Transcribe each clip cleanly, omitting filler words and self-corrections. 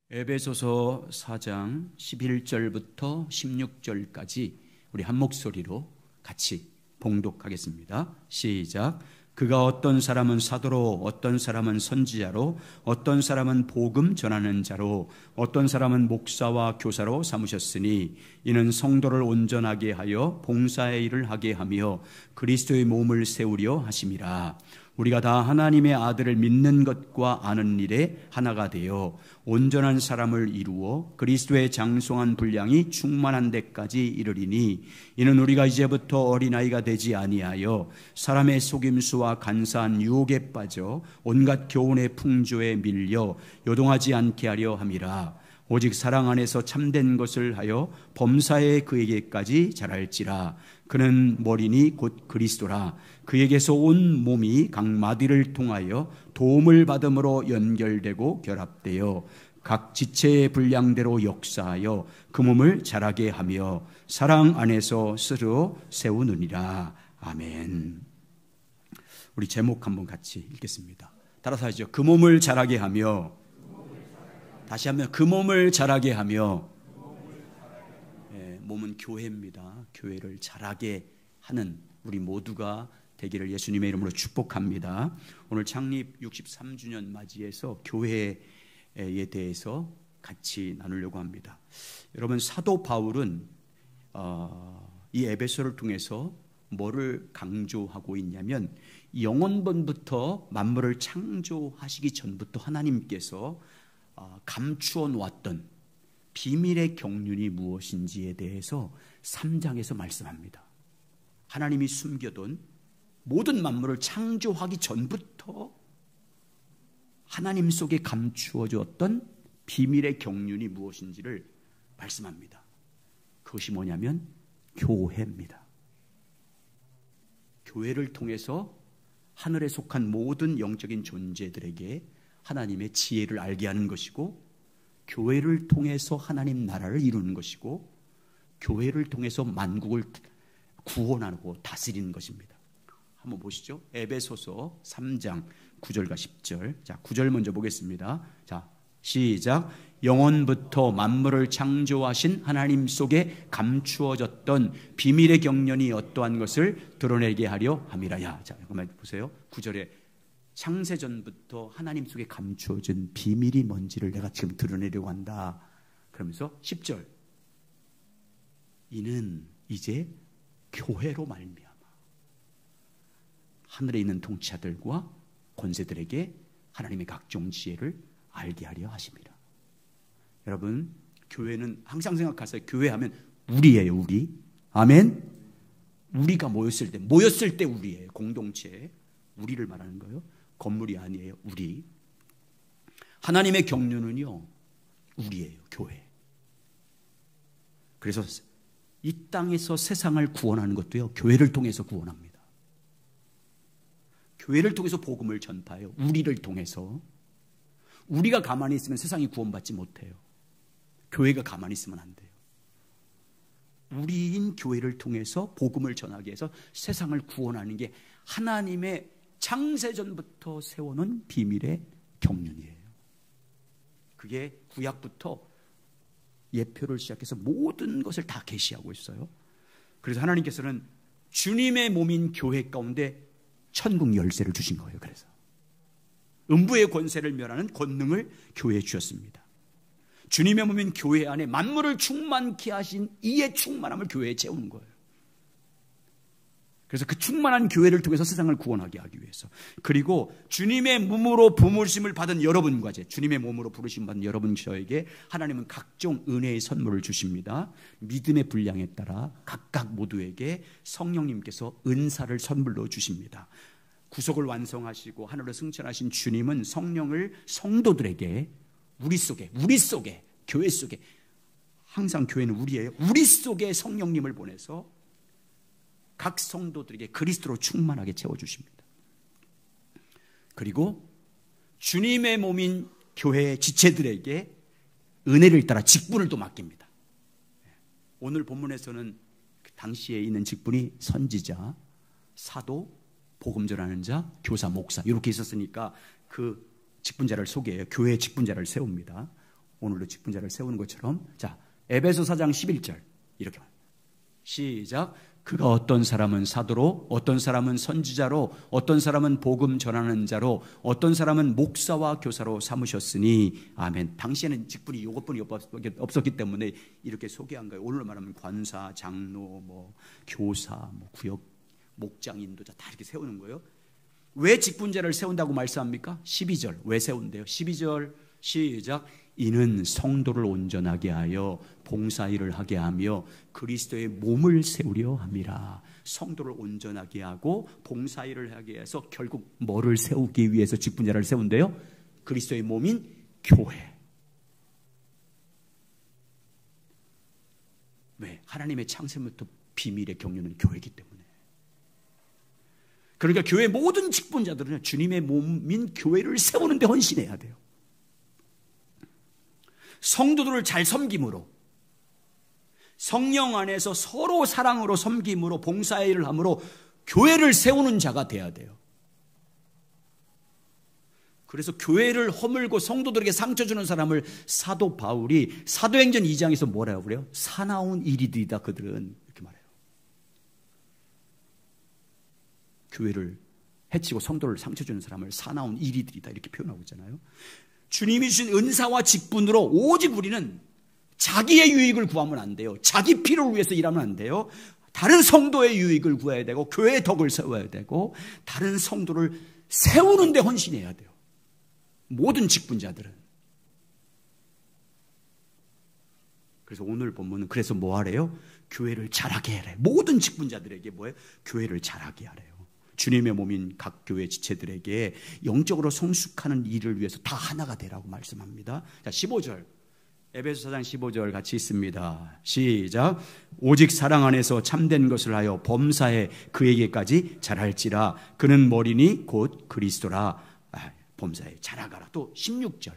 에베소서 4장 11절부터 16절까지 우리 한 목소리로 같이 봉독하겠습니다. 시작. 그가 어떤 사람은 사도로, 어떤 사람은 선지자로, 어떤 사람은 복음 전하는 자로, 어떤 사람은 목사와 교사로 삼으셨으니 이는 성도를 온전하게 하여 봉사의 일을 하게 하며 그리스도의 몸을 세우려 하심이라. 우리가 다 하나님의 아들을 믿는 것과 아는 일에 하나가 되어 온전한 사람을 이루어 그리스도의 장성한 분량이 충만한 데까지 이르리니 이는 우리가 이제부터 어린아이가 되지 아니하여 사람의 속임수와 간사한 유혹에 빠져 온갖 교훈의 풍조에 밀려 요동하지 않게 하려 함이라. 오직 사랑 안에서 참된 것을 하여 범사에 그에게까지 자랄지라. 그는 머리니 곧 그리스도라. 그에게서 온 몸이 각 마디를 통하여 도움을 받음으로 연결되고 결합되어 각 지체의 분량대로 역사하여 그 몸을 자라게 하며 사랑 안에서 스스로 세우느니라. 아멘. 우리 제목 한번 같이 읽겠습니다. 따라서 하죠. 그 몸을 자라게 하며, 다시 한번 그 몸을 자라게 하며. 몸은 교회입니다. 교회를 자라게 하는 우리 모두가 되기를 예수님의 이름으로 축복합니다. 오늘 창립 63주년 맞이해서 교회에 대해서 같이 나누려고 합니다. 여러분, 사도 바울은 이 에베소를 통해서 뭐를 강조하고 있냐면 영원번부터 만물을 창조하시기 전부터 하나님께서 감추어 놓았던 비밀의 경륜이 무엇인지에 대해서 3장에서 말씀합니다. 하나님이 숨겨둔 모든 만물을 창조하기 전부터 하나님 속에 감추어졌던 비밀의 경륜이 무엇인지를 말씀합니다. 그것이 뭐냐면 교회입니다. 교회를 통해서 하늘에 속한 모든 영적인 존재들에게 하나님의 지혜를 알게 하는 것이고, 교회를 통해서 하나님 나라를 이루는 것이고, 교회를 통해서 만국을 구원하고 다스리는 것입니다. 한번 보시죠. 에베소서 3장 9절과 10절. 자, 9절 먼저 보겠습니다. 자, 시작. 영원부터 만물을 창조하신 하나님 속에 감추어졌던 비밀의 경륜이 어떠한 것을 드러내게 하려 함이라야. 자, 잠깐만 보세요. 9절에 창세전부터 하나님 속에 감추어진 비밀이 뭔지를 내가 지금 드러내려고 한다. 그러면서 10절. 이는 이제 교회로 말미암아 하늘에 있는 통치자들과 권세들에게 하나님의 각종 지혜를 알게 하려 하십니다. 여러분, 교회는 항상 생각하세요. 교회하면 우리예요, 우리. 아멘. 우리가 모였을 때 우리예요. 공동체. 우리를 말하는 거예요. 건물이 아니에요. 우리. 하나님의 경륜은요, 우리예요. 교회. 그래서 이 땅에서 세상을 구원하는 것도요, 교회를 통해서 구원합니다. 교회를 통해서 복음을 전파해요. 우리를 통해서. 우리가 가만히 있으면 세상이 구원받지 못해요. 교회가 가만히 있으면 안 돼요. 우리인 교회를 통해서 복음을 전하게 해서 세상을 구원하는 게 하나님의 창세전부터 세워놓은 비밀의 경륜이에요. 그게 구약부터 예표를 시작해서 모든 것을 다 계시하고 있어요. 그래서 하나님께서는 주님의 몸인 교회 가운데 천국 열쇠를 주신 거예요. 그래서 음부의 권세를 멸하는 권능을 교회에 주셨습니다. 주님의 몸인 교회 안에 만물을 충만케 하신 이의 충만함을 교회에 채우는 거예요. 그래서 그 충만한 교회를 통해서 세상을 구원하게 하기 위해서, 그리고 주님의 몸으로 부르심을 받은 여러분과 주님의 몸으로 부르심 받은 여러분 저에게 하나님은 각종 은혜의 선물을 주십니다. 믿음의 분량에 따라 각각 모두에게 성령님께서 은사를 선물로 주십니다. 구속을 완성하시고 하늘로 승천하신 주님은 성령을 성도들에게 우리 속에 교회 속에, 항상 교회는 우리예요. 우리 속에 성령님을 보내서 각 성도들에게 그리스도로 충만하게 채워주십니다. 그리고 주님의 몸인 교회의 지체들에게 은혜를 따라 직분을 또 맡깁니다. 오늘 본문에서는 당시에 있는 직분이 선지자, 사도, 복음 전하는 자, 교사, 목사 이렇게 있었으니까 그 직분자를 소개해요. 교회의 직분자를 세웁니다. 오늘도 직분자를 세우는 것처럼. 자, 에베소 4장 11절 이렇게 말합니다. 시작. 그가 어떤 사람은 사도로, 어떤 사람은 선지자로, 어떤 사람은 복음 전하는 자로, 어떤 사람은 목사와 교사로 삼으셨으니 아멘. 당시에는 직분이 이것뿐이 없었기 때문에 이렇게 소개한 거예요. 오늘 말하면 관사, 장로, 뭐 교사, 뭐 구역 목장, 인도자 다 이렇게 세우는 거예요. 왜 직분자를 세운다고 말씀합니까? 12절 왜 세운대요? 12절 시작. 이는 성도를 온전하게 하여 봉사일을 하게 하며 그리스도의 몸을 세우려 함이라. 성도를 온전하게 하고 봉사일을 하게 해서 결국 뭐를 세우기 위해서 직분자를 세운대요? 그리스도의 몸인 교회. 왜? 하나님의 창세부터 비밀의 경륜은 교회이기 때문에. 그러니까 교회 모든 직분자들은 주님의 몸인 교회를 세우는 데 헌신해야 돼요. 성도들을 잘 섬김으로, 성령 안에서 서로 사랑으로 섬김으로, 봉사일을 함으로 교회를 세우는 자가 돼야 돼요. 그래서 교회를 허물고 성도들에게 상처 주는 사람을 사도 바울이 사도행전 2장에서 뭐라고 그래요? 사나운 일이들이다 그들은, 이렇게 말해요. 교회를 해치고 성도를 상처 주는 사람을 사나운 일이들이다 이렇게 표현하고 있잖아요. 주님이 주신 은사와 직분으로 오직 우리는 자기의 유익을 구하면 안 돼요. 자기 필요를 위해서 일하면 안 돼요. 다른 성도의 유익을 구해야 되고 교회의 덕을 세워야 되고 다른 성도를 세우는 데 헌신해야 돼요. 모든 직분자들은. 그래서 오늘 본문은 그래서 뭐 하래요? 교회를 잘하게 하래. 모든 직분자들에게 뭐예요? 교회를 잘하게 하래요. 주님의 몸인 각 교회 지체들에게 영적으로 성숙하는 일을 위해서 다 하나가 되라고 말씀합니다. 자, 15절. 에베소 4장 15절 같이 있습니다. 시작. 오직 사랑 안에서 참된 것을 하여 범사에 그에게까지 잘할지라. 그는 머리니 곧 그리스도라. 범사에 잘하가라. 또 16절.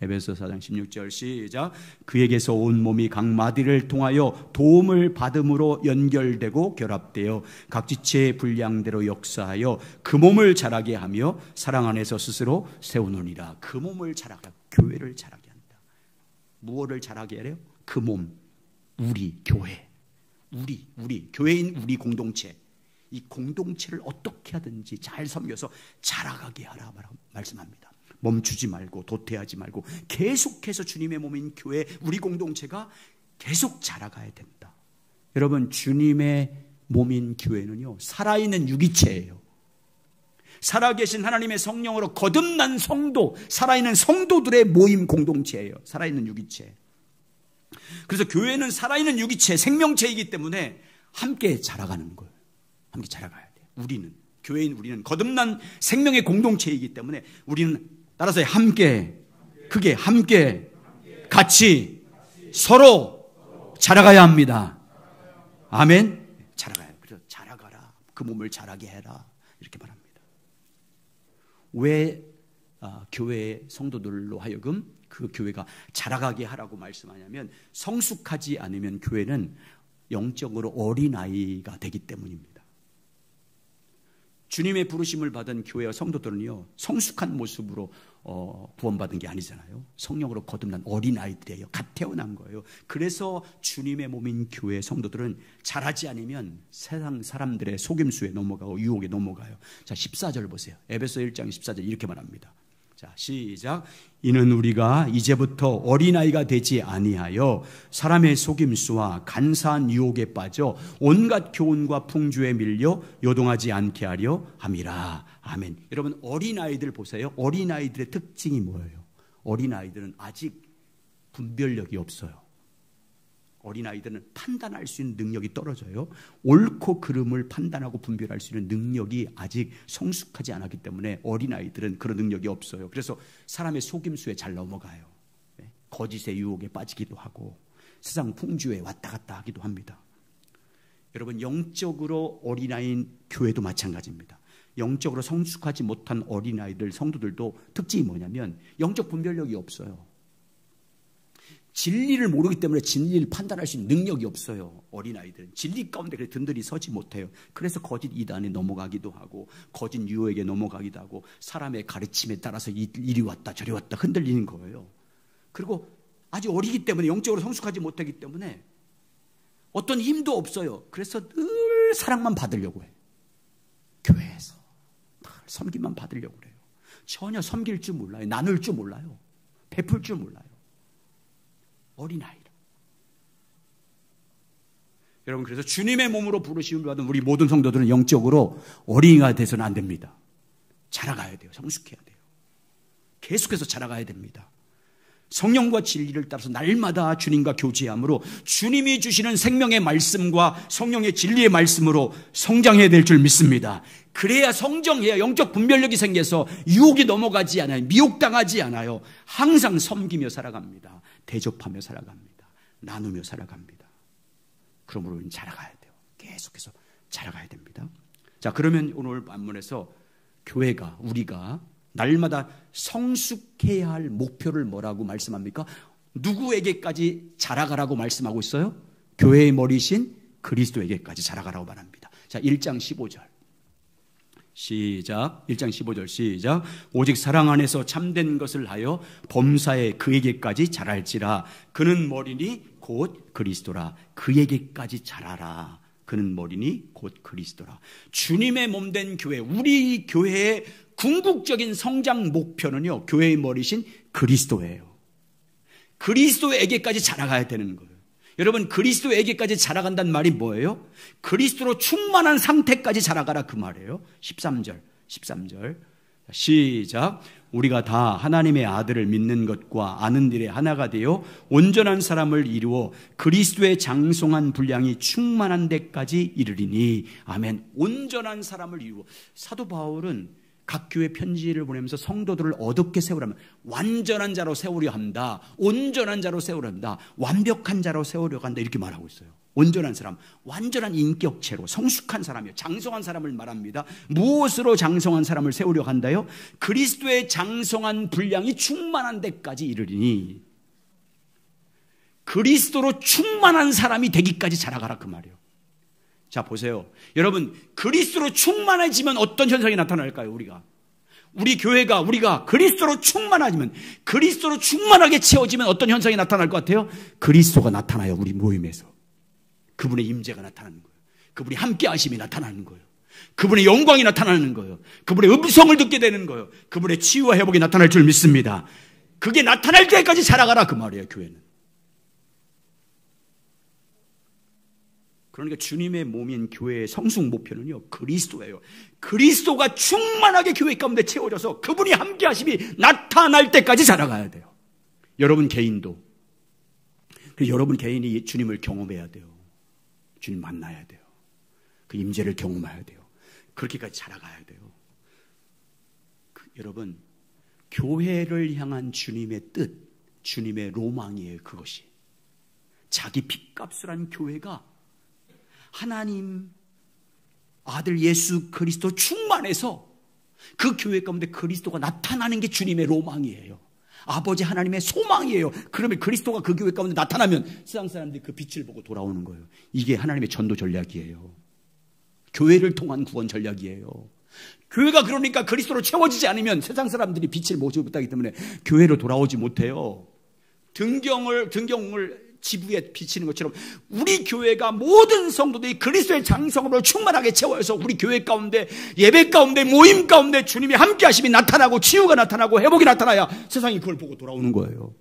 에베소 4장 16절 시작. 그에게서 온 몸이 각 마디를 통하여 도움을 받음으로 연결되고 결합되어 각 지체의 분량대로 역사하여 그 몸을 자라게 하며 사랑 안에서 스스로 세우느니라. 그 몸을 자라게, 교회를 자라게 한다. 무엇을 자라게 하래요? 그 몸, 우리 교회, 우리 교회인 우리 공동체, 이 공동체를 어떻게 하든지 잘 섬겨서 자라가게 하라 말씀합니다. 멈추지 말고 도태하지 말고 계속해서 주님의 몸인 교회, 우리 공동체가 계속 자라가야 된다. 여러분, 주님의 몸인 교회는요, 살아있는 유기체예요. 살아계신 하나님의 성령으로 거듭난 성도, 살아있는 성도들의 모임 공동체예요. 살아있는 유기체. 그래서 교회는 살아있는 유기체, 생명체이기 때문에 함께 자라가는 거예요. 함께 자라가야 돼요. 우리는, 교회인 우리는 거듭난 생명의 공동체이기 때문에 우리는 따라서 함께, 그게 함께 같이 서로 자라가야 합니다. 아멘. 자라가요. 그래서 자라가라. 그 몸을 자라게 해라. 이렇게 말합니다. 왜 교회의 성도들로 하여금 그 교회가 자라가게 하라고 말씀하냐면, 성숙하지 않으면 교회는 영적으로 어린아이가 되기 때문입니다. 주님의 부르심을 받은 교회와 성도들은요, 성숙한 모습으로 구원받은 게 아니잖아요. 성령으로 거듭난 어린아이들이에요. 갓 태어난 거예요. 그래서 주님의 몸인 교회 성도들은 자라지 않으면 세상 사람들의 속임수에 넘어가고 유혹에 넘어가요. 자, 14절 보세요. 에베소 1장 14절 이렇게 말합니다. 자, 시작. 이는 우리가 이제부터 어린아이가 되지 아니하여 사람의 속임수와 간사한 유혹에 빠져 온갖 교훈과 풍주에 밀려 요동하지 않게 하려 함이라. 아멘. 여러분, 어린아이들 보세요. 어린아이들의 특징이 뭐예요? 어린아이들은 아직 분별력이 없어요. 어린아이들은 판단할 수 있는 능력이 떨어져요. 옳고 그름을 판단하고 분별할 수 있는 능력이 아직 성숙하지 않았기 때문에 어린아이들은 그런 능력이 없어요. 그래서 사람의 속임수에 잘 넘어가요. 거짓의 유혹에 빠지기도 하고 세상 풍주에 왔다 갔다 하기도 합니다. 여러분, 영적으로 어린아이인 교회도 마찬가지입니다. 영적으로 성숙하지 못한 어린아이들, 성도들도 특징이 뭐냐면 영적 분별력이 없어요. 진리를 모르기 때문에 진리를 판단할 수 있는 능력이 없어요. 어린아이들은 진리 가운데 든든히 서지 못해요. 그래서 거짓 이단에 넘어가기도 하고 거짓 유혹에게 넘어가기도 하고 사람의 가르침에 따라서 이리 왔다 저리 왔다 흔들리는 거예요. 그리고 아직 어리기 때문에, 영적으로 성숙하지 못하기 때문에 어떤 힘도 없어요. 그래서 늘 사랑만 받으려고 해요. 교회에서 늘 섬김만 받으려고 그래요. 전혀 섬길 줄 몰라요. 나눌 줄 몰라요. 베풀 줄 몰라요. 어린아이라. 여러분, 그래서 주님의 몸으로 부르심을 받은 우리 모든 성도들은 영적으로 어린이가 돼서는 안 됩니다. 자라가야 돼요. 성숙해야 돼요. 계속해서 자라가야 됩니다. 성령과 진리를 따라서 날마다 주님과 교제함으로 주님이 주시는 생명의 말씀과 성령의 진리의 말씀으로 성장해야 될 줄 믿습니다. 그래야 성장해야 영적 분별력이 생겨서 유혹이 넘어가지 않아요. 미혹당하지 않아요. 항상 섬기며 살아갑니다. 대접하며 살아갑니다. 나누며 살아갑니다. 그러므로 우리는 자라가야 돼요. 계속해서 자라가야 됩니다. 자, 그러면 오늘 본문에서 교회가, 우리가 날마다 성숙해야 할 목표를 뭐라고 말씀합니까? 누구에게까지 자라가라고 말씀하고 있어요? 교회의 머리신 그리스도에게까지 자라가라고 말합니다. 자, 1장 15절 시작. 1장 15절 시작. 오직 사랑 안에서 참된 것을 하여 범사에 그에게까지 자랄지라. 그는 머리니 곧 그리스도라. 그에게까지 자라라. 그는 머리니 곧 그리스도라. 주님의 몸된 교회, 우리 교회의 궁극적인 성장 목표는요, 교회의 머리신 그리스도예요. 그리스도에게까지 자라가야 되는 거예요. 여러분, 그리스도에게까지 자라간다는 말이 뭐예요? 그리스도로 충만한 상태까지 자라가라, 그 말이에요. 13절 시작. 우리가 다 하나님의 아들을 믿는 것과 아는 일에 하나가 되어 온전한 사람을 이루어 그리스도의 장성한 분량이 충만한 데까지 이르리니. 아멘. 온전한 사람을 이루어. 사도 바울은 각 교회 편지를 보내면서 성도들을 어둡게 세우려면 완전한 자로 세우려 한다. 온전한 자로 세우려 한다. 완벽한 자로 세우려고 한다. 이렇게 말하고 있어요. 온전한 사람, 완전한 인격체로 성숙한 사람이요, 장성한 사람을 말합니다. 무엇으로 장성한 사람을 세우려고 한다요? 그리스도의 장성한 분량이 충만한 데까지 이르리니. 그리스도로 충만한 사람이 되기까지 자라가라, 그 말이에요. 자, 보세요. 여러분, 그리스도로 충만해지면 어떤 현상이 나타날까요? 우리 교회가, 우리가 그리스도로 충만해지면, 그리스도로 충만하게 채워지면 어떤 현상이 나타날 것 같아요? 그리스도가 나타나요, 우리 모임에서. 그분의 임재가 나타나는 거예요. 그분의 함께 하심이 나타나는 거예요. 그분의 영광이 나타나는 거예요. 그분의 음성을 듣게 되는 거예요. 그분의 치유와 회복이 나타날 줄 믿습니다. 그게 나타날 때까지 자라가라, 그 말이에요, 교회는. 그러니까 주님의 몸인 교회의 성숙 목표는요, 그리스도예요. 그리스도가 충만하게 교회 가운데 채워져서 그분이 함께 하심이 나타날 때까지 자라가야 돼요. 여러분 개인도. 여러분 개인이 주님을 경험해야 돼요. 주님 만나야 돼요. 그 임재를 경험해야 돼요. 그렇게까지 자라가야 돼요. 여러분, 교회를 향한 주님의 뜻, 주님의 로망이에요, 그것이. 자기 핏값을 한 교회가 하나님 아들 예수 그리스도 충만해서 그 교회 가운데 그리스도가 나타나는 게 주님의 로망이에요. 아버지 하나님의 소망이에요. 그러면 그리스도가 그 교회 가운데 나타나면 세상 사람들이 그 빛을 보고 돌아오는 거예요. 이게 하나님의 전도 전략이에요. 교회를 통한 구원 전략이에요. 교회가 그러니까 그리스도로 채워지지 않으면 세상 사람들이 빛을 보지 못하기 때문에 교회로 돌아오지 못해요. 등경을 지부에 비치는 것처럼 우리 교회가 모든 성도들이 그리스도의 장성으로 충만하게 채워서 우리 교회 가운데, 예배 가운데, 모임 가운데 주님의 함께 하심이 나타나고 치유가 나타나고 회복이 나타나야 세상이 그걸 보고 돌아오는 거예요.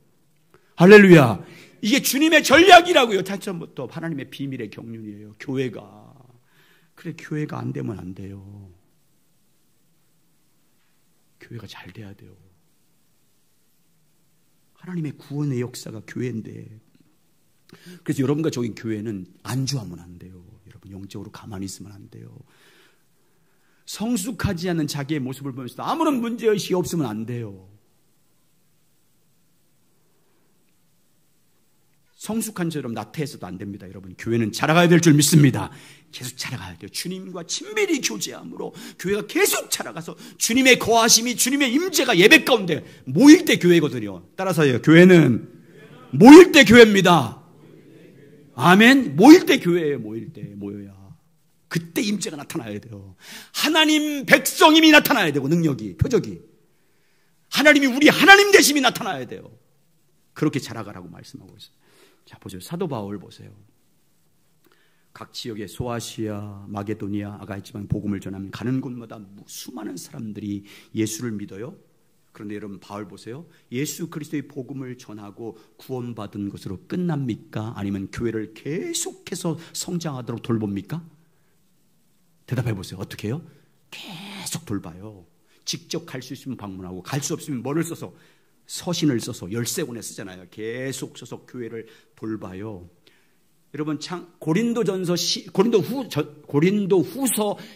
할렐루야. 이게 주님의 전략이라고요. 처음부터 하나님의 비밀의 경륜이에요. 교회가. 그래, 교회가 안 되면 안 돼요. 교회가 잘 돼야 돼요. 하나님의 구원의 역사가 교회인데, 그래서 여러분과 저희 교회는 안주하면 안 돼요. 여러분 영적으로 가만히 있으면 안 돼요. 성숙하지 않은 자기의 모습을 보면서 아무런 문제의식이 없으면 안 돼요. 성숙한 처럼 나태해서도 안 됩니다. 여러분, 교회는 자라가야 될 줄 믿습니다. 계속 자라가야 돼요. 주님과 친밀히 교제함으로 교회가 계속 자라가서 주님의 거하심이, 주님의 임재가 예배 가운데 모일 때 교회거든요. 따라서요, 교회는 모일 때 교회입니다. 아멘. 모일 때 교회예요. 모여야. 그때 임재가 나타나야 돼요. 하나님 백성임이 나타나야 되고, 능력이, 표적이. 하나님이 우리 하나님 되심이 나타나야 돼요. 그렇게 자라가라고 말씀하고 있어요. 자, 보세요. 사도 바울 보세요. 각 지역의 소아시아, 마게도니아, 아까 했지만 복음을 전하면 가는 곳마다 수많은 사람들이 예수를 믿어요. 그런데 여러분 바울 보세요. 예수 그리스도의 복음을 전하고 구원받은 것으로 끝납니까? 아니면 교회를 계속해서 성장하도록 돌봅니까? 대답해 보세요. 어떻게 해요? 계속 돌봐요. 직접 갈 수 있으면 방문하고 갈 수 없으면 뭐를 써서 서신을 써서 열쇠권에 쓰잖아요. 계속 써서 교회를 돌봐요. 여러분 고린도후서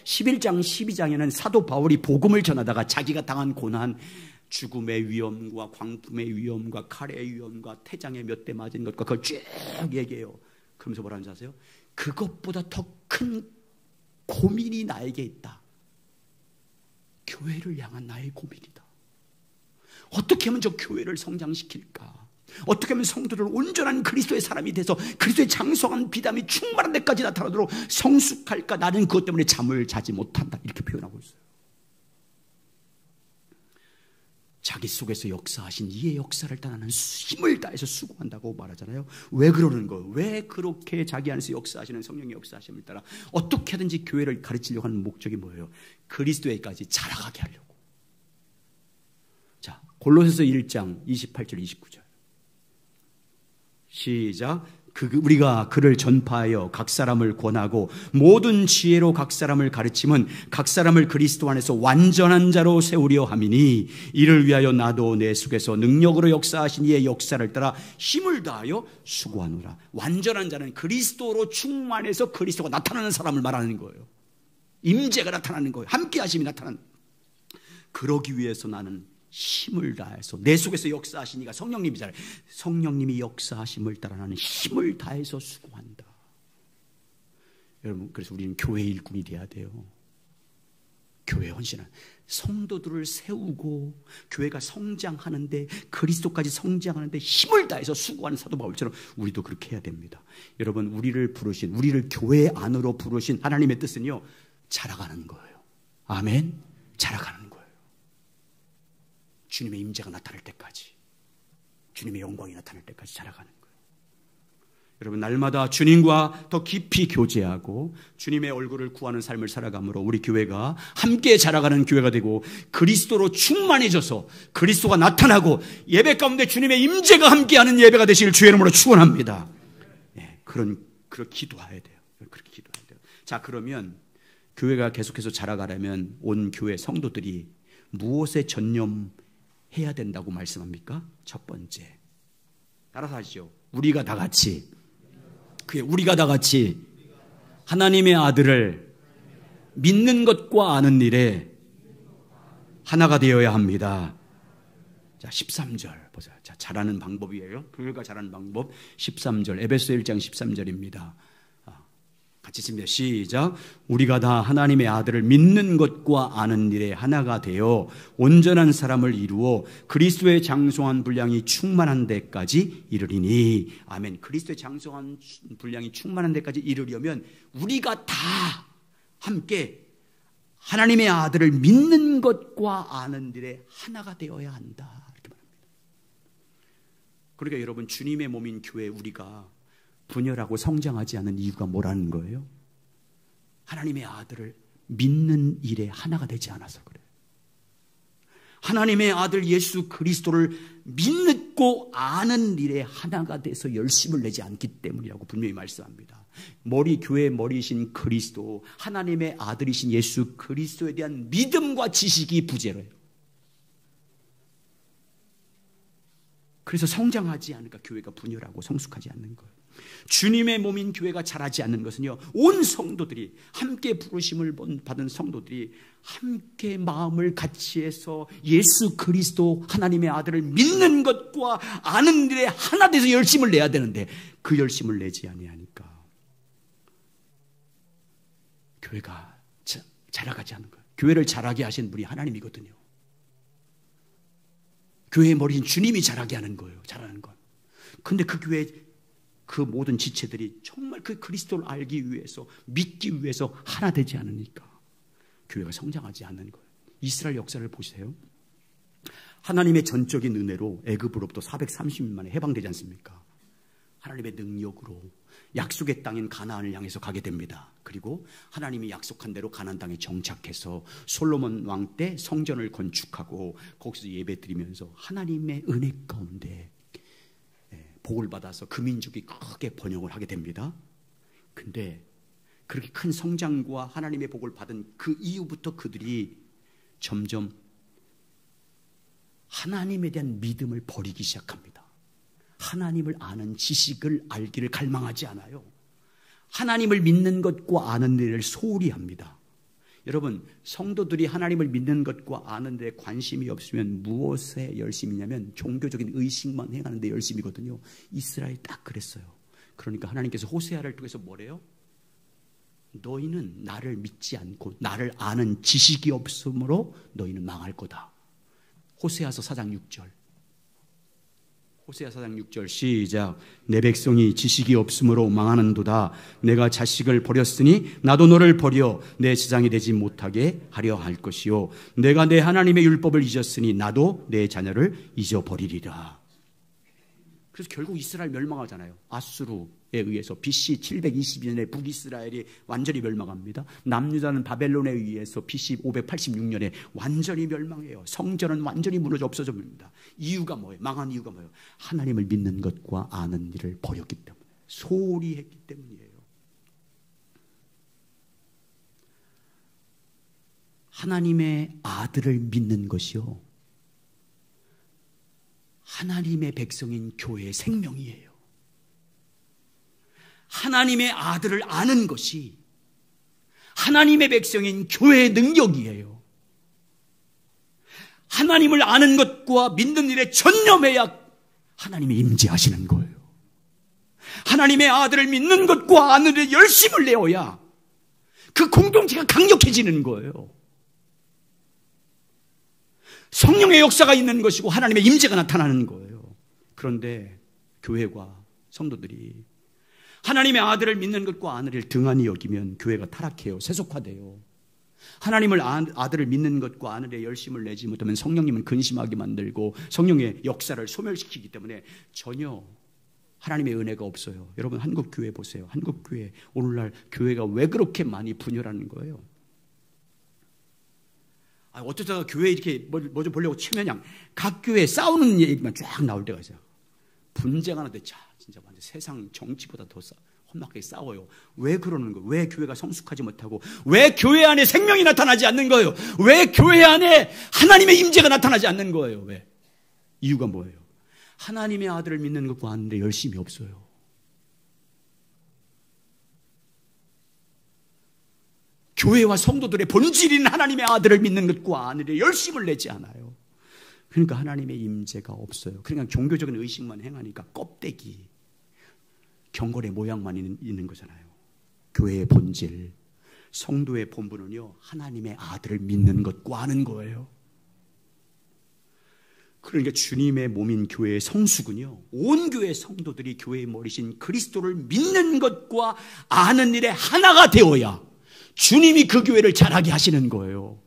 11장 12장에는 사도 바울이 복음을 전하다가 자기가 당한 고난, 죽음의 위험과 광풍의 위험과 칼의 위험과 태장에 몇 대 맞은 것과 그걸 쭉 얘기해요. 그러면서 뭐라는지 아세요? 그것보다 더 큰 고민이 나에게 있다. 교회를 향한 나의 고민이다. 어떻게 하면 저 교회를 성장시킬까? 어떻게 하면 성도를 온전한 그리스도의 사람이 돼서 그리스도의 장성한 비담이 충만한 데까지 나타나도록 성숙할까? 나는 그것 때문에 잠을 자지 못한다. 이렇게 표현하고 있어요. 자기 속에서 역사하신 이의 역사를 따르는 힘을 다해서 수고한다고 말하잖아요. 왜 그러는 거예요? 왜 그렇게 자기 안에서 역사하시는 성령의 역사하심을 따라 어떻게든지 교회를 가르치려고 하는 목적이 뭐예요? 그리스도에까지 자라가게 하려고. 자, 골로새서 1장 28절 29절 시작. 우리가 그를 전파하여 각 사람을 권하고 모든 지혜로 각 사람을 가르침은 각 사람을 그리스도 안에서 완전한 자로 세우려 함이니 이를 위하여 나도 내 속에서 능력으로 역사하신 이의 역사를 따라 힘을 다하여 수고하노라. 완전한 자는 그리스도로 충만해서 그리스도가 나타나는 사람을 말하는 거예요. 임재가 나타나는 거예요. 함께 하심이 나타나는. 그러기 위해서 나는 힘을 다해서 내 속에서 역사하신 이가 성령님이잖아요. 성령님이 역사하심을 따라 나는 힘을 다해서 수고한다. 여러분, 그래서 우리는 교회 일꾼이 돼야 돼요. 교회 헌신은 성도들을 세우고 교회가 성장하는데 그리스도까지 성장하는데 힘을 다해서 수고하는 사도 바울처럼 우리도 그렇게 해야 됩니다. 여러분, 우리를 교회 안으로 부르신 하나님의 뜻은요, 자라가는 거예요. 아멘. 자라가는 거예요. 주님의 임재가 나타날 때까지, 주님의 영광이 나타날 때까지 자라가는 거예요. 여러분, 날마다 주님과 더 깊이 교제하고 주님의 얼굴을 구하는 삶을 살아감으로 우리 교회가 함께 자라가는 교회가 되고 그리스도로 충만해져서 그리스도가 나타나고 예배 가운데 주님의 임재가 함께하는 예배가 되시길 주의 이름으로 축원합니다. 네, 그렇게 기도해야 돼요. 그렇게 기도해야 돼요. 자, 그러면 교회가 계속해서 자라가려면 온 교회 성도들이 무엇에 전념해야 된다고 말씀합니까? 첫 번째, 따라서 하시죠. 우리가 다 같이 하나님의 아들을 믿는 것과 아는 일에 하나가 되어야 합니다. 자, 13절 보세요. 자, 잘하는 방법이에요. 교회가 잘하는 방법. 13절, 에베소 1장 13절입니다. 같이 읽습니다. 시작. 우리가 다 하나님의 아들을 믿는 것과 아는 일에 하나가 되어 온전한 사람을 이루어 그리스도의 장성한 분량이 충만한 데까지 이르리니. 아멘. 그리스도의 장성한 분량이 충만한 데까지 이르려면 우리가 다 함께 하나님의 아들을 믿는 것과 아는 일에 하나가 되어야 한다. 이렇게 말합니다. 그러니까 여러분, 주님의 몸인 교회 우리가 분열하고 성장하지 않는 이유가 뭐라는 거예요? 하나님의 아들을 믿는 일에 하나가 되지 않아서 그래요. 하나님의 아들 예수 그리스도를 믿고 아는 일에 하나가 돼서 열심을 내지 않기 때문이라고 분명히 말씀합니다. 교회의 머리이신 그리스도, 하나님의 아들이신 예수 그리스도에 대한 믿음과 지식이 부재로요. 그래서 성장하지 않으니까 교회가 분열하고 성숙하지 않는 거예요. 주님의 몸인 교회가 자라지 않는 것은요, 온 성도들이 함께 부르심을 받은 성도들이 함께 마음을 같이 해서 예수 그리스도 하나님의 아들을 믿는 것과 아는 일에 하나 돼서 열심을 내야 되는데 그 열심을 내지 아니하니까 교회가 자라가지 않는 거예요. 교회를 자라게 하신 분이 하나님이거든요. 교회의 머리인 주님이 자라게 하는 거예요. 자라는 건. 근데 그 교회 그 모든 지체들이 정말 그 그리스도를 알기 위해서, 믿기 위해서 하나 되지 않으니까 교회가 성장하지 않는 거예요. 이스라엘 역사를 보세요. 하나님의 전적인 은혜로 애굽으로부터 430년 만에 해방되지 않습니까? 하나님의 능력으로 약속의 땅인 가나안을 향해서 가게 됩니다. 그리고 하나님이 약속한 대로 가나안 땅에 정착해서 솔로몬 왕 때 성전을 건축하고 거기서 예배드리면서 하나님의 은혜 가운데 복을 받아서 그 민족이 크게 번영을 하게 됩니다. 근데 그렇게 큰 성장과 하나님의 복을 받은 그 이후부터 그들이 점점 하나님에 대한 믿음을 버리기 시작합니다. 하나님을 아는 지식을 알기를 갈망하지 않아요. 하나님을 믿는 것과 아는 일을 소홀히 합니다. 여러분, 성도들이 하나님을 믿는 것과 아는 데 관심이 없으면 무엇에 열심이냐면 종교적인 의식만 행하는 데 열심이거든요. 이스라엘이 딱 그랬어요. 그러니까 하나님께서 호세아를 통해서 뭐래요? 너희는 나를 믿지 않고 나를 아는 지식이 없으므로 너희는 망할 거다. 호세아서 4장 6절. 호세아 4장 6절 시작. 내 백성이 지식이 없으므로 망하는도다. 내가 자식을 버렸으니 나도 너를 버려 내 제장이 되지 못하게 하려 할 것이요. 내가 내 하나님의 율법을 잊었으니 나도 내 자녀를 잊어버리리라. 그래서 결국 이스라엘 멸망하잖아요. 아수르에 의해서 BC 722년에 북이스라엘이 완전히 멸망합니다. 남유다는 바벨론에 의해서 BC 586년에 완전히 멸망해요. 성전은 완전히 무너져 없어져 버립니다. 이유가 뭐예요? 망한 이유가 뭐예요? 하나님을 믿는 것과 아는 일을 버렸기 때문에, 소홀히 했기 때문이에요. 하나님의 아들을 믿는 것이요, 하나님의 백성인 교회의 생명이에요. 하나님의 아들을 아는 것이 하나님의 백성인 교회의 능력이에요. 하나님을 아는 것과 믿는 일에 전념해야 하나님이 임재하시는 거예요. 하나님의 아들을 믿는 것과 아는 일에 열심을 내어야 그 공동체가 강력해지는 거예요. 성령의 역사가 있는 것이고 하나님의 임재가 나타나는 거예요. 그런데 교회와 성도들이 하나님의 아들을 믿는 것과 아는 일을 등한히 여기면 교회가 타락해요. 세속화돼요. 하나님을 아들을 믿는 것과 아는 일에 열심을 내지 못하면 성령님은 근심하게 만들고 성령의 역사를 소멸시키기 때문에 전혀 하나님의 은혜가 없어요. 여러분, 한국교회 보세요. 한국교회 오늘날 교회가 왜 그렇게 많이 분열하는 거예요? 어쩌다가 교회 이렇게 뭐 좀 보려고 치면 그냥 각 교회 싸우는 얘기만 쫙 나올 때가 있어요. 분쟁하는데 진짜 완전 세상 정치보다 더 험악하게 싸워요. 왜 그러는 거예요? 왜 교회가 성숙하지 못하고, 왜 교회 안에 생명이 나타나지 않는 거예요? 왜 교회 안에 하나님의 임재가 나타나지 않는 거예요? 왜? 이유가 뭐예요? 하나님의 아들을 믿는 것과 아는데 열심이 없어요. 교회와 성도들의 본질인 하나님의 아들을 믿는 것과 아는 일에 열심을 내지 않아요. 그러니까 하나님의 임재가 없어요. 그러니까 종교적인 의식만 행하니까 껍데기, 경건의 모양만 있는 거잖아요. 교회의 본질, 성도의 본분은요, 하나님의 아들을 믿는 것과 아는 거예요. 그러니까 주님의 몸인 교회의 성숙은요, 온 교회 성도들이 교회의 머리신 그리스도를 믿는 것과 아는 일에 하나가 되어야 주님이 그 교회를 자라게 하시는 거예요.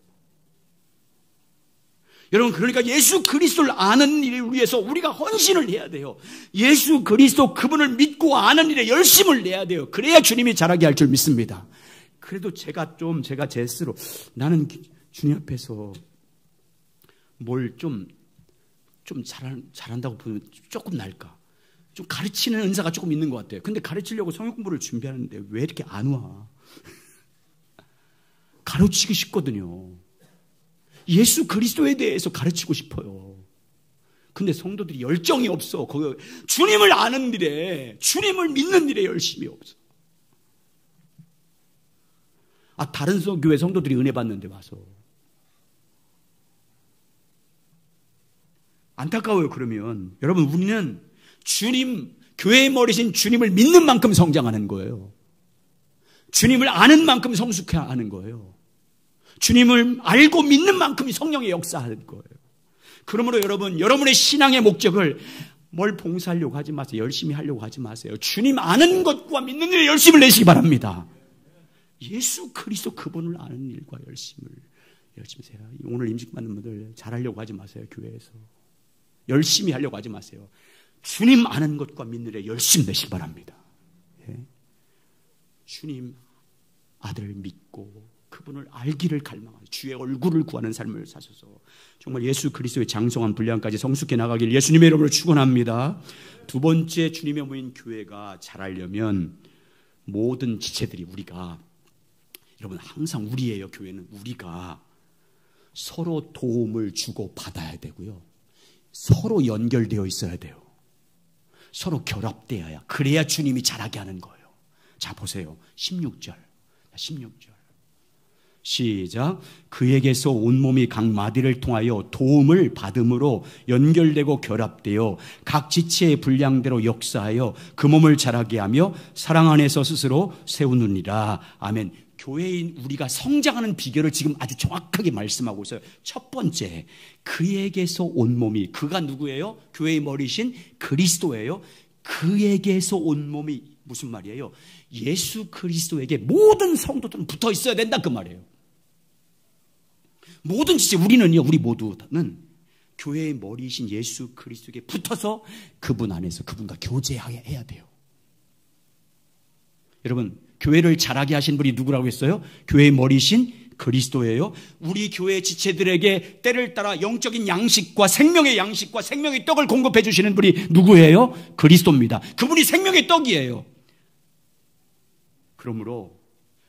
여러분, 그러니까 예수 그리스도를 아는 일을 위해서 우리가 헌신을 해야 돼요. 예수 그리스도 그분을 믿고 아는 일에 열심을 내야 돼요. 그래야 주님이 자라게 할 줄 믿습니다. 그래도 제가 제 스스로 나는 주님 앞에서 뭘 좀 잘한다고 보면 조금 날까? 좀 가르치는 은사가 조금 있는 것 같아요. 근데 가르치려고 성역 공부를 준비하는데 왜 이렇게 안 와? 가르치기 쉽거든요. 예수 그리스도에 대해서 가르치고 싶어요. 근데 성도들이 열정이 없어. 거기 주님을 아는 일에, 주님을 믿는 일에 열심이 없어. 다른 교회 성도들이 은혜 받는데 와서. 안타까워요. 그러면 여러분, 우리는 교회의 머리신 주님을 믿는 만큼 성장하는 거예요. 주님을 아는 만큼 성숙해야 하는 거예요. 주님을 알고 믿는 만큼이 성령의 역사하는 거예요. 그러므로 여러분, 여러분의 신앙의 목적을 뭘 봉사하려고 하지 마세요. 열심히 하려고 하지 마세요. 주님 아는 것과 믿는 일에 열심을 내시기 바랍니다. 예수 그리스도 그분을 아는 일과 열심을 열심히 세요. 오늘 임직 받는 분들 잘하려고 하지 마세요. 교회에서 열심히 하려고 하지 마세요. 주님 아는 것과 믿는 데 열심히 내시기 바랍니다. 예? 주님 아들 믿고 그분을 알기를 갈망하는 주의 얼굴을 구하는 삶을 사셔서 정말 예수 그리스도의 장성한 분량까지 성숙해 나가길 예수님의 이름으로 축원합니다. 두 번째, 주님의 몸인 교회가 자라려면 모든 지체들이 우리가, 여러분 항상 우리예요. 교회는 우리가 서로 도움을 주고 받아야 되고요. 서로 연결되어 있어야 돼요. 서로 결합되어야, 그래야 주님이 자라게 하는 거예요. 자 보세요. 16절 시작. 그에게서 온몸이 각 마디를 통하여 도움을 받음으로 연결되고 결합되어 각 지체의 분량대로 역사하여 그 몸을 자라게 하며 사랑 안에서 스스로 세우느니라. 아멘. 교회인 우리가 성장하는 비결을 지금 아주 정확하게 말씀하고 있어요. 첫 번째, 그에게서 온몸이, 그가 누구예요? 교회의 머리신 그리스도예요. 그에게서 온몸이 무슨 말이에요? 예수 그리스도에게 모든 성도들은 붙어 있어야 된다 그 말이에요. 모든 지체, 우리는요, 우리 모두는 교회의 머리이신 예수 그리스도에게 붙어서 그분 안에서 그분과 교제해야 돼요. 여러분, 교회를 자라게 하신 분이 누구라고 했어요? 교회의 머리이신 그리스도예요. 우리 교회 지체들에게 때를 따라 영적인 양식과 생명의 떡을 공급해 주시는 분이 누구예요? 그리스도입니다. 그분이 생명의 떡이에요. 그러므로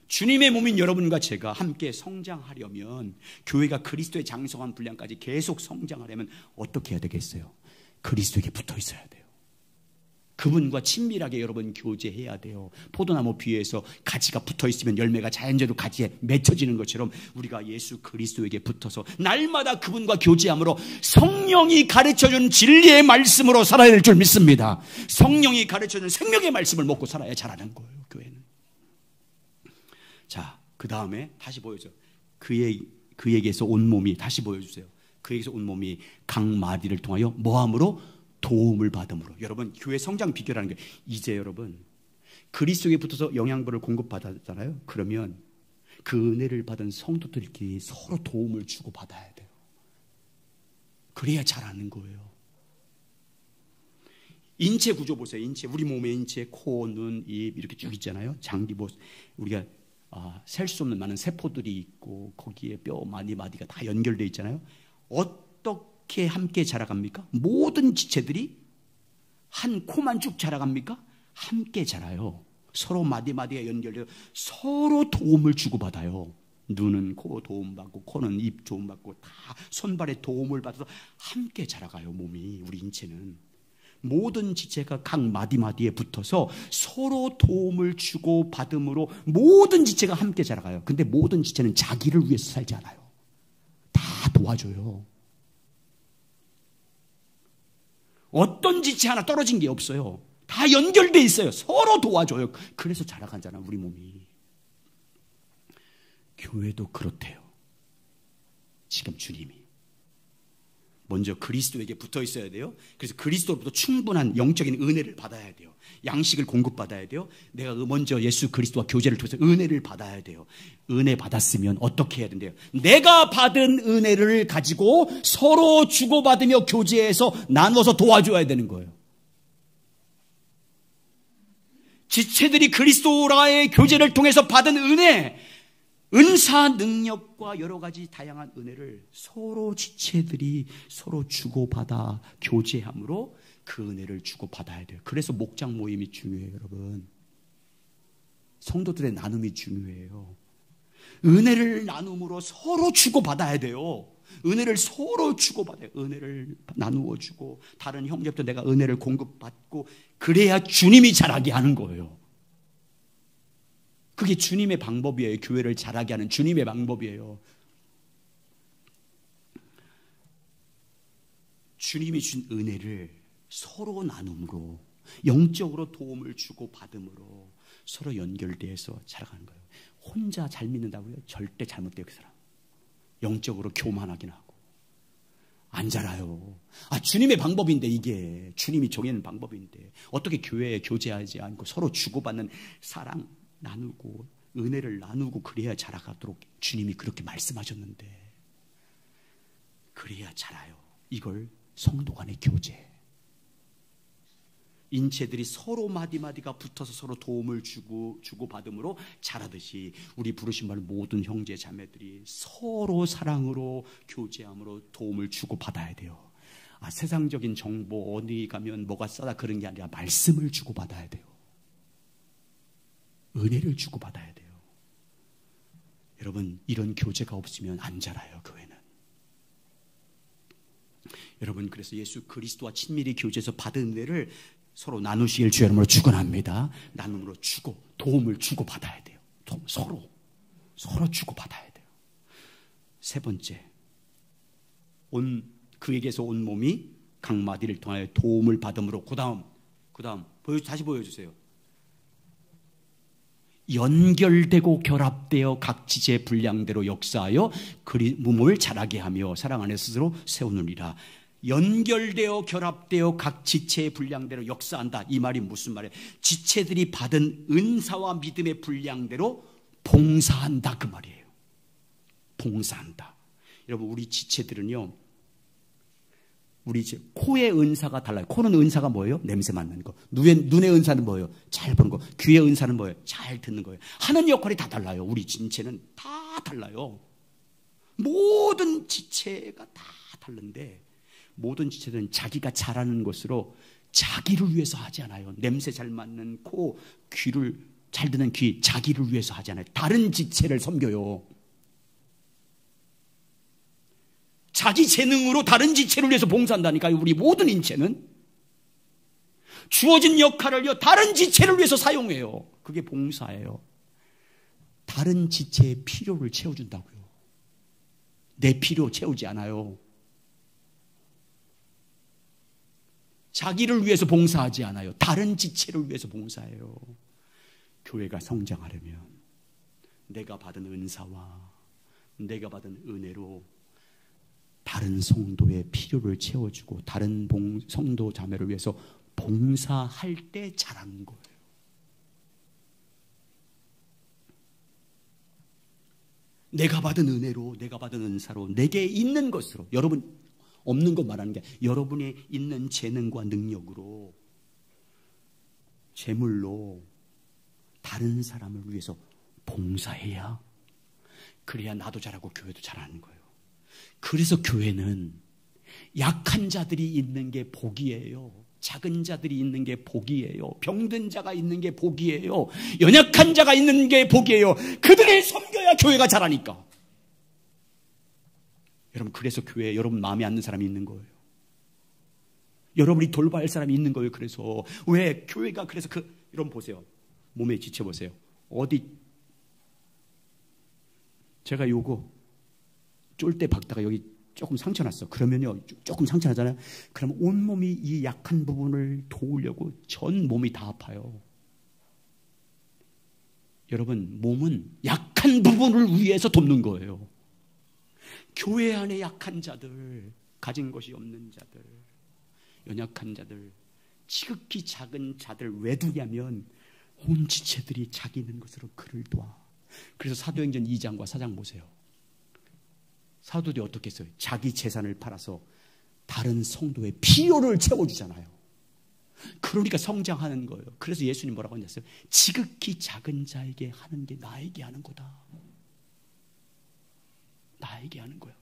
주님의 몸인 여러분과 제가 함께 성장하려면, 교회가 그리스도의 장성한 분량까지 계속 성장하려면 어떻게 해야 되겠어요? 그리스도에게 붙어 있어야 돼요. 그분과 친밀하게 여러분 교제해야 돼요. 포도나무 뒤에서 가지가 붙어 있으면 열매가 자연적으로 가지에 맺혀지는 것처럼 우리가 예수 그리스도에게 붙어서 날마다 그분과 교제함으로 성령이 가르쳐준 진리의 말씀으로 살아야 될 줄 믿습니다. 성령이 가르쳐준 생명의 말씀을 먹고 살아야 잘하는 거예요, 교회는. 자, 그 다음에 다시 보여줘. 그에게서 온몸이, 다시 보여주세요. 그에게서 온몸이 각 마디를 통하여 뭐함으로? 도움을 받음으로. 여러분, 교회 성장 비결이라는 게, 이제 여러분 그리스도에 붙어서 영양분을 공급받았잖아요. 그러면 그 은혜를 받은 성도들끼리 서로 도움을 주고 받아야 돼요. 그래야 잘하는 거예요. 인체 구조 보세요. 인체, 우리 몸의 인체, 코, 눈, 입 이렇게 쭉 있잖아요. 장기, 우리가 셀 수 없는 많은 세포들이 있고 거기에 뼈 마디가 다 연결되어 있잖아요. 어떻게 함께 자라갑니까? 모든 지체들이 한 코만 쭉 자라갑니까? 함께 자라요. 서로 마디가 연결되어 서로 도움을 주고받아요. 눈은 코 도움받고 코는 입 도움받고 다 손발의 도움을 받아서 함께 자라가요. 몸이, 우리 인체는. 모든 지체가 각 마디에 붙어서 서로 도움을 주고 받음으로 모든 지체가 함께 자라가요. 근데 모든 지체는 자기를 위해서 살지 않아요. 다 도와줘요. 어떤 지체 하나 떨어진 게 없어요. 다 연결돼 있어요. 서로 도와줘요. 그래서 자라가잖아, 우리 몸이. 교회도 그렇대요. 지금 주님이 먼저 그리스도에게 붙어 있어야 돼요. 그래서 그리스도로부터 충분한 영적인 은혜를 받아야 돼요. 양식을 공급받아야 돼요. 내가 먼저 예수 그리스도와 교제를 통해서 은혜를 받아야 돼요. 은혜 받았으면 어떻게 해야 된대요? 내가 받은 은혜를 가지고 서로 주고받으며 교제해서 나누어서 도와줘야 되는 거예요. 지체들이 그리스도와의 교제를 통해서 받은 은혜, 은사, 능력과 여러 가지 다양한 은혜를 서로 지체들이 서로 주고받아 교제함으로 그 은혜를 주고받아야 돼요. 그래서 목장 모임이 중요해요, 여러분. 성도들의 나눔이 중요해요. 은혜를 나눔으로 서로 주고받아야 돼요. 은혜를 서로 주고받아요. 은혜를 나누어 주고 다른 형제부터 내가 은혜를 공급받고 그래야 주님이 자라게 하는 거예요. 그게 주님의 방법이에요. 교회를 자라게 하는 주님의 방법이에요. 주님이 준 은혜를 서로 나눔으로, 영적으로 도움을 주고 받음으로 서로 연결돼서 자라가는 거예요. 혼자 잘 믿는다고요? 절대 잘못돼요, 그 사람. 영적으로 교만하긴 하고 안 자라요. 주님의 방법인데, 이게 주님이 정해놓은 방법인데 어떻게 교회에 교제하지 않고 서로 주고받는 사랑 나누고 은혜를 나누고 그래야 자라가도록 주님이 그렇게 말씀하셨는데 그래야 자라요. 이걸 성도 간의 교제. 인체들이 서로 마디마디가 붙어서 서로 도움을 주고받음으로 자라듯이 우리 부르신 말 모든 형제 자매들이 서로 사랑으로 교제함으로 도움을 주고받아야 돼요. 세상적인 정보 어디 가면 뭐가 싸다 그런 게 아니라 말씀을 주고받아야 돼요. 은혜를 주고받아야 돼요. 여러분, 이런 교제가 없으면 안 자라요, 교회는. 여러분, 그래서 예수 그리스도와 친밀히 교제해서 받은 은혜를 서로 나누시길 주의 이름으로 축원합니다. 나눔으로 주고 도움을 주고받아야 돼요. 서로 주고받아야 돼요. 세 번째, 그에게서 온 몸이 각 마디를 통하여 도움을 받음으로 그 다음 다시 보여주세요. 연결되고 결합되어 각 지체의 분량대로 역사하여 몸을 자라게 하며 사랑 안에 스스로 세우느니라. 연결되어 결합되어 각 지체의 분량대로 역사한다. 이 말이 무슨 말이에요? 지체들이 받은 은사와 믿음의 분량대로 봉사한다, 그 말이에요. 봉사한다. 여러분, 우리 지체들은요, 우리 코의 은사가 달라요. 코는 은사가 뭐예요? 냄새 맡는 거. 눈의 은사는 뭐예요? 잘 보는 거. 귀의 은사는 뭐예요? 잘 듣는 거예요. 하는 역할이 다 달라요. 우리 지체는 다 달라요. 모든 지체가 다 다른데, 모든 지체들은 자기가 잘하는 것으로 자기를 위해서 하지 않아요. 냄새 잘 맡는 코, 귀를 잘 듣는 귀, 자기를 위해서 하지 않아요. 다른 지체를 섬겨요. 자기 재능으로 다른 지체를 위해서 봉사한다니까요. 우리 모든 인체는 주어진 역할을요, 다른 지체를 위해서 사용해요. 그게 봉사예요. 다른 지체의 필요를 채워준다고요. 내 필요 채우지 않아요. 자기를 위해서 봉사하지 않아요. 다른 지체를 위해서 봉사해요. 교회가 성장하려면 내가 받은 은사와 내가 받은 은혜로 다른 성도의 필요를 채워주고 다른 성도 자매를 위해서 봉사할 때 자라는 거예요. 내가 받은 은혜로, 내가 받은 은사로, 내게 있는 것으로, 여러분 없는 것 말하는 게 여러분의 있는 재능과 능력으로, 재물로 다른 사람을 위해서 봉사해야, 그래야 나도 잘하고 교회도 잘하는 거예요. 그래서 교회는 약한 자들이 있는 게 복이에요. 작은 자들이 있는 게 복이에요. 병든 자가 있는 게 복이에요. 연약한 자가 있는 게 복이에요. 그들을 섬겨야 교회가 자라니까. 여러분, 그래서 교회에 여러분 마음에 안 드는 사람이 있는 거예요. 여러분이 돌봐야 할 사람이 있는 거예요. 그래서 왜 교회가, 그래서 여러분 보세요. 몸에 지쳐보세요. 어디 제가 요거 쫄대 박다가 여기 조금 상처 났어. 그러면요, 조금 상처 나잖아요. 그러면 온몸이 이 약한 부분을 도우려고 전 몸이 다 아파요. 여러분, 몸은 약한 부분을 위해서 돕는 거예요. 교회 안에 약한 자들, 가진 것이 없는 자들, 연약한 자들, 지극히 작은 자들 왜 두냐면 온 지체들이 자기 있는 것으로 그를 도와. 그래서 사도행전 2장과 4장 보세요. 사도들이 어떻게 했어요? 자기 재산을 팔아서 다른 성도의 필요를 채워주잖아요. 그러니까 성장하는 거예요. 그래서 예수님 뭐라고 하셨어요? 지극히 작은 자에게 하는 게 나에게 하는 거다. 나에게 하는 거야.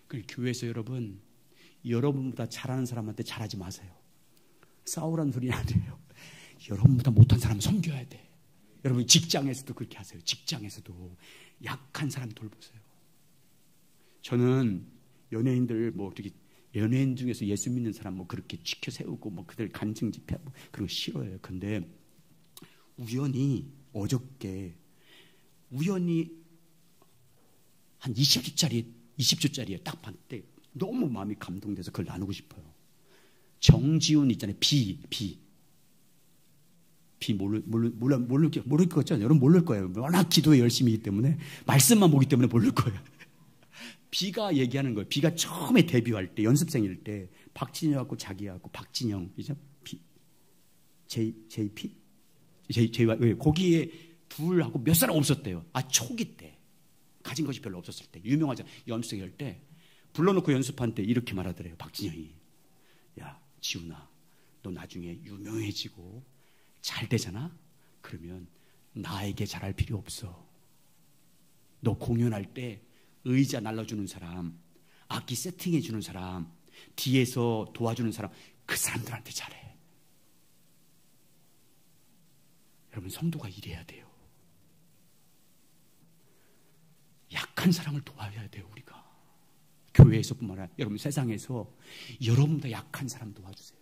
그 교회에서 여러분보다 잘하는 사람한테 잘하지 마세요. 싸우라는 소리는 안 돼요. 여러분보다 못한 사람은 섬겨야 돼. 여러분 직장에서도 그렇게 하세요. 직장에서도 약한 사람 돌보세요. 저는 연예인들 연예인 중에서 예수 믿는 사람 그렇게 지켜 세우고 그들 간증 집회하고 그런 거 싫어해요. 근데 어저께 한 20주짜리에 딱 봤는데 너무 마음이 감동돼서 그걸 나누고 싶어요. 정지훈 있잖아요. 모를 거죠. 여러분 모를 거예요. 워낙 기도에 열심히 하기 때문에, 말씀만 보기 때문에 모를 거예요. 비가 얘기하는 거예요. 비가 처음에 데뷔할 때, 연습생일 때, 박진영하고 자기하고 박진영, 이죠? JP? 거기에 둘하고 몇 사람 없었대요. 초기 때. 가진 것이 별로 없었을 때. 유명하죠. 연습생일 때. 불러놓고 연습한 때 이렇게 말하더래요. 박진영이. 야, 지훈아, 너 나중에 유명해지고 잘 되잖아? 그러면 나에게 잘할 필요 없어. 너 공연할 때 의자 날라주는 사람, 악기 세팅해주는 사람, 뒤에서 도와주는 사람, 그 사람들한테 잘해. 여러분, 성도가 이래야 돼요. 약한 사람을 도와야 돼요, 우리가. 교회에서뿐만 아니라 여러분 세상에서 여러분보다 약한 사람 도와주세요.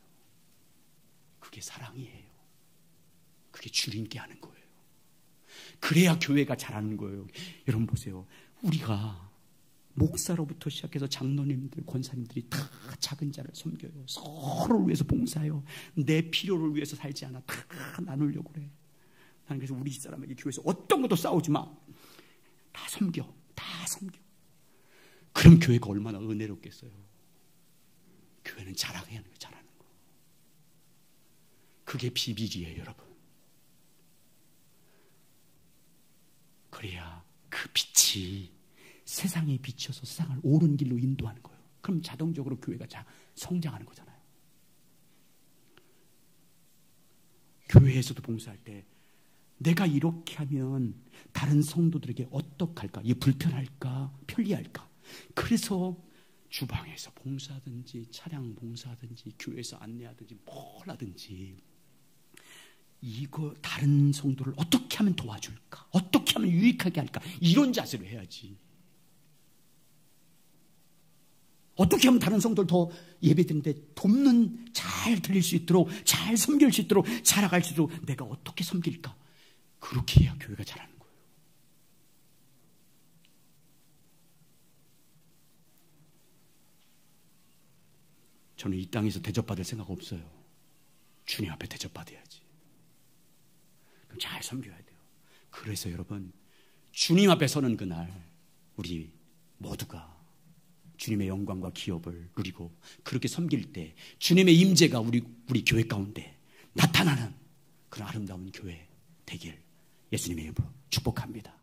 그게 사랑이에요. 그게 주님께 하는 거예요. 그래야 교회가 잘하는 거예요. 여러분 보세요. 우리가 목사로부터 시작해서 장로님들, 권사님들이 다 작은 자를 섬겨요. 서로를 위해서 봉사해요. 내 필요를 위해서 살지 않아. 다 나누려고 그래. 나는 그래서 우리 집사람에게 교회에서 어떤 것도 싸우지 마. 다 섬겨. 다 섬겨. 그럼 교회가 얼마나 은혜롭겠어요. 교회는 잘하게 하는 거예요. 잘하는 거. 그게 비밀이에요, 여러분. 그래야 그 빛이 세상에 비춰서 세상을 옳은 길로 인도하는 거예요. 그럼 자동적으로 교회가 성장하는 거잖아요. 교회에서도 봉사할 때 내가 이렇게 하면 다른 성도들에게 어떡할까? 이게 불편할까? 편리할까? 그래서 주방에서 봉사하든지 차량 봉사하든지 교회에서 안내하든지 뭘 하든지 이거 다른 성도를 어떻게 하면 도와줄까? 어떻게 하면 유익하게 할까? 이런 자세로 해야지. 어떻게 하면 다른 성도를 더 예배드리는데 돕는 잘 드릴 수 있도록 잘 섬길 수 있도록 자라갈 수 있도록 내가 어떻게 섬길까? 그렇게 해야 교회가 잘하는 거예요. 저는 이 땅에서 대접받을 생각 없어요. 주님 앞에 대접받아야지. 그럼 잘 섬겨야 돼요. 그래서 여러분 주님 앞에 서는 그날 우리 모두가 주님의 영광과 기업을 누리고 그렇게 섬길 때 주님의 임재가 우리 교회 가운데 나타나는 그런 아름다운 교회 되길 예수님의 이름으로 축복합니다.